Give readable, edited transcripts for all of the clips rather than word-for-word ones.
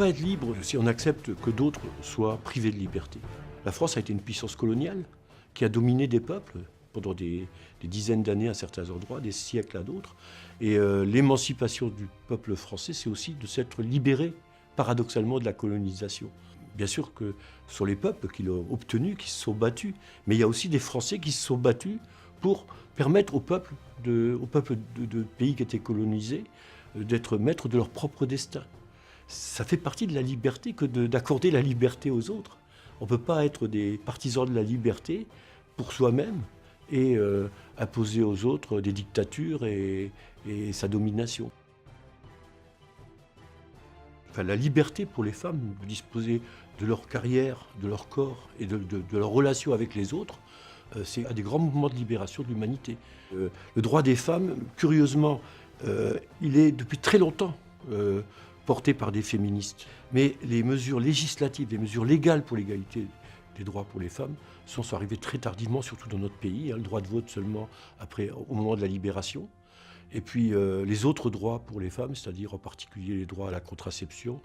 pas être libre si on accepte que d'autres soient privés de liberté. La France a été une puissance coloniale qui a dominé des peuples pendant des dizaines d'années à certains endroits, des siècles à d'autres. Et l'émancipation du peuple français, c'est aussi de s'être libéré, paradoxalement, de la colonisation. Bien sûr que ce sont les peuples qui l'ont obtenu, qui se sont battus, mais il y a aussi des Français qui se sont battus pour permettre aux peuples de pays qui étaient colonisés d'être maîtres de leur propre destin. Ça fait partie de la liberté que d'accorder la liberté aux autres. On ne peut pas être des partisans de la liberté pour soi-même et imposer aux autres des dictatures et sa domination. Enfin, la liberté pour les femmes de disposer de leur carrière, de leur corps et de leur relation avec les autres, c'est un des grands mouvements de libération de l'humanité. Le droit des femmes, curieusement, il est depuis très longtemps porté par des féministes. Mais les mesures législatives, les mesures légales pour l'égalité des droits pour les femmes sont arrivées très tardivement, surtout dans notre pays. Le droit de vote seulement au moment de la libération. Et puis les autres droits pour les femmes, c'est-à-dire en particulier les droits à la contraception,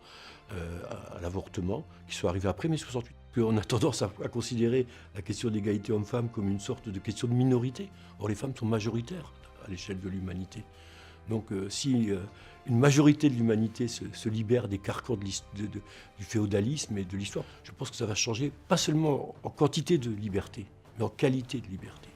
à l'avortement, qui sont arrivés après mai 68. On a tendance à considérer la question d'égalité homme-femme comme une sorte de question de minorité. Or, les femmes sont majoritaires à l'échelle de l'humanité. Donc si une majorité de l'humanité se libère des carcans du féodalisme et de l'histoire, je pense que ça va changer, pas seulement en quantité de liberté, mais en qualité de liberté.